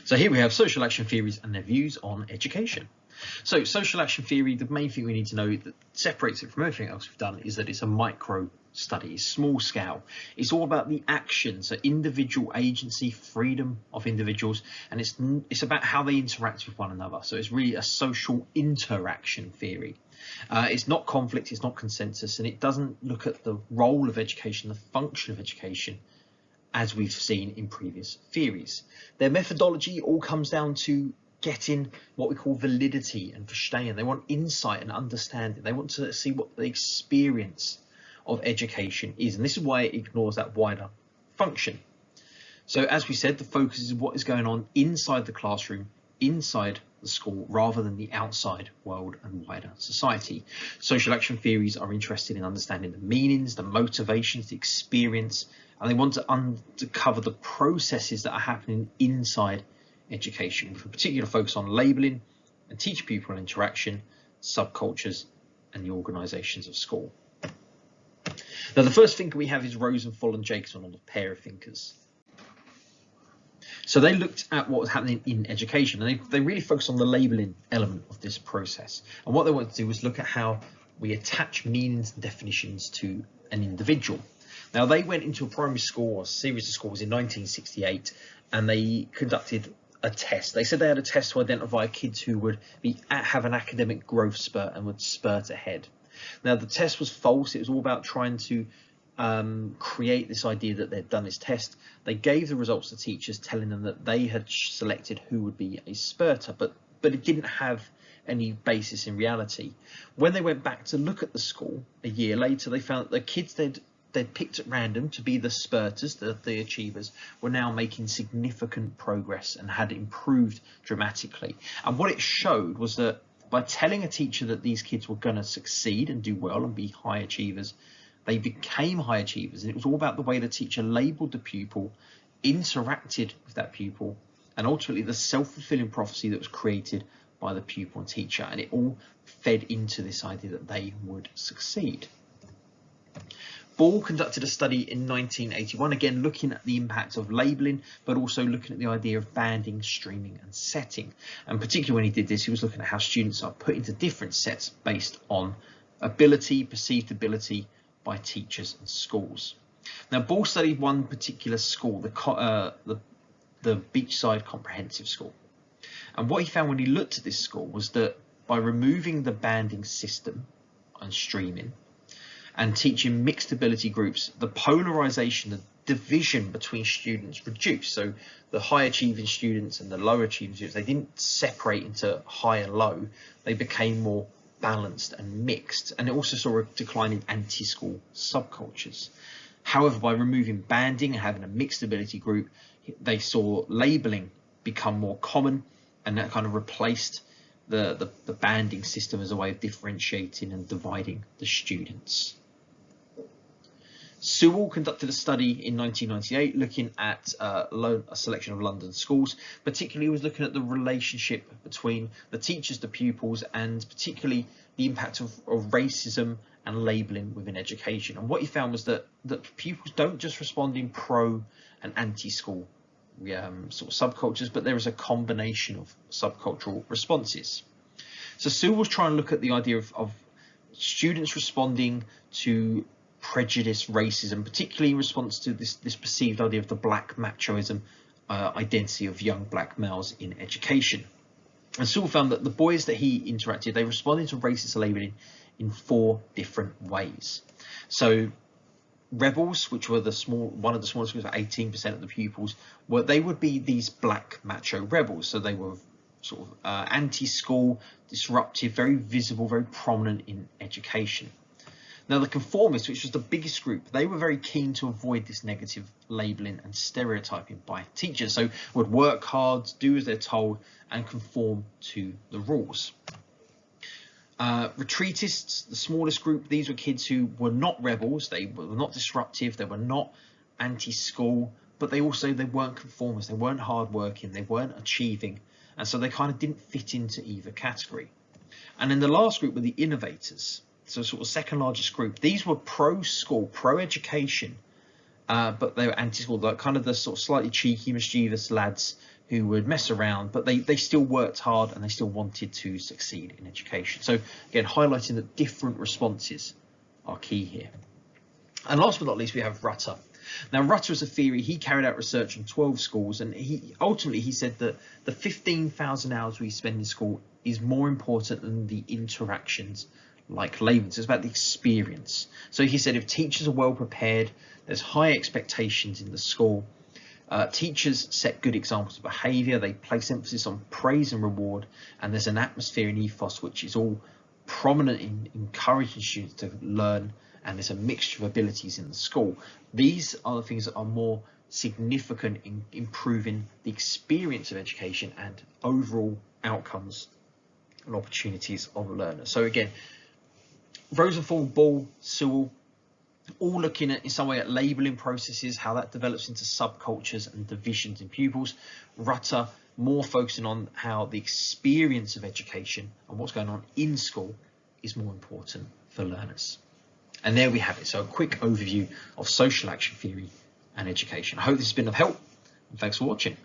So here we have social action theories and their views on education. So social action theory, the main thing we need to know that separates it from everything else we've done is that it's a micro study, small scale. It's all about the actions, so individual agency, freedom of individuals, and it's about how they interact with one another. So it's really a social interaction theory. It's not conflict, it's not consensus, and it doesn't look at the role of education, the function of education, as we've seen in previous theories. Their methodology all comes down to getting what we call validity and verstehen. They want insight and understanding. They want to see what the experience of education is, and this is why it ignores that wider function. So as we said, the focus is what is going on inside the classroom, inside the school, rather than the outside world and wider society. Social action theories are interested in understanding the meanings, the motivations, the experience, and they want to uncover the processes that are happening inside education, with a particular focus on labelling and teacher-pupil interaction, subcultures, and the organisations of school. Now, the first thinker we have is Rosenthal and Jacobson, on the pair of thinkers. So they looked at what was happening in education, and they really focused on the labelling element of this process. And what they wanted to do was look at how we attach meanings and definitions to an individual. Now, they went into a primary school or a series of schools in 1968, and they conducted a test. They said they had a test to identify kids who would have an academic growth spurt and would spurt ahead. Now, the test was false. It was all about trying to create this idea that they'd done this test. They gave the results to teachers, telling them that they had selected who would be a spurter, but it didn't have any basis in reality. When they went back to look at the school a year later, they found that the kids they'd picked at random to be the spurters, the achievers, were now making significant progress and had improved dramatically. And what it showed was that by telling a teacher that these kids were going to succeed and do well and be high achievers, they became high achievers. And it was all about the way the teacher labelled the pupil, interacted with that pupil, and ultimately the self-fulfilling prophecy that was created by the pupil and teacher. And it all fed into this idea that they would succeed. Ball conducted a study in 1981, again looking at the impact of labelling, but also looking at the idea of banding, streaming and setting. And particularly when he did this, he was looking at how students are put into different sets based on ability, perceived ability by teachers and schools. Now, Ball studied one particular school, the Beachside Comprehensive School. And what he found when he looked at this school was that by removing the banding system and streaming, and teaching mixed ability groups, the polarization, the division between students reduced. So the high achieving students and the low achieving students, they didn't separate into high and low. They became more balanced and mixed. And it also saw a decline in anti-school subcultures. However, by removing banding and having a mixed ability group, they saw labeling become more common, and that kind of replaced the banding system as a way of differentiating and dividing the students. Sewell conducted a study in 1998 looking at a selection of London schools. Particularly, he was looking at the relationship between the teachers, the pupils, and particularly the impact of racism and labelling within education. And what he found was that pupils don't just respond in pro and anti-school sort of subcultures, but there is a combination of subcultural responses. So Sewell was trying to look at the idea of students responding to prejudice, racism, particularly in response to this perceived idea of the black machoism identity of young black males in education. And Sewell found that the boys that he interacted, they responded to racist labelling in 4 different ways. So rebels, which were one of the smallest groups, 18% of the pupils, they would be these black macho rebels. So they were sort of anti-school, disruptive, very visible, very prominent in education. Now, the Conformists, which was the biggest group, they were very keen to avoid this negative labelling and stereotyping by teachers. So would work hard, do as they're told, and conform to the rules. Retreatists, the smallest group, these were kids who were not rebels, they were not disruptive, they were not anti-school, but they weren't conformists, they weren't hardworking, they weren't achieving, and so they kind of didn't fit into either category. And then the last group were the innovators. So sort of second largest group. These were pro-school, pro-education, but they were anti-school, like kind of the sort of slightly cheeky, mischievous lads who would mess around, but they still worked hard and they still wanted to succeed in education. So again, highlighting that different responses are key here. And last but not least, we have Rutter. Now, Rutter is a theory. He carried out research on 12 schools, and he said that the 15,000 hours we spend in school is more important than the interactions like labels. It's about the experience. So he said if teachers are well prepared, there's high expectations in the school. Teachers set good examples of behaviour, they place emphasis on praise and reward, and there's an atmosphere and ethos which is all prominent in encouraging students to learn, and there's a mixture of abilities in the school. These are the things that are more significant in improving the experience of education and overall outcomes and opportunities of learners. So again, Rosenthal, Ball, Sewell, all looking at in some way at labelling processes, how that develops into subcultures and divisions in pupils. Rutter more focusing on how the experience of education and what's going on in school is more important for learners. And there we have it. So a quick overview of social action theory and education. I hope this has been of help, and thanks for watching.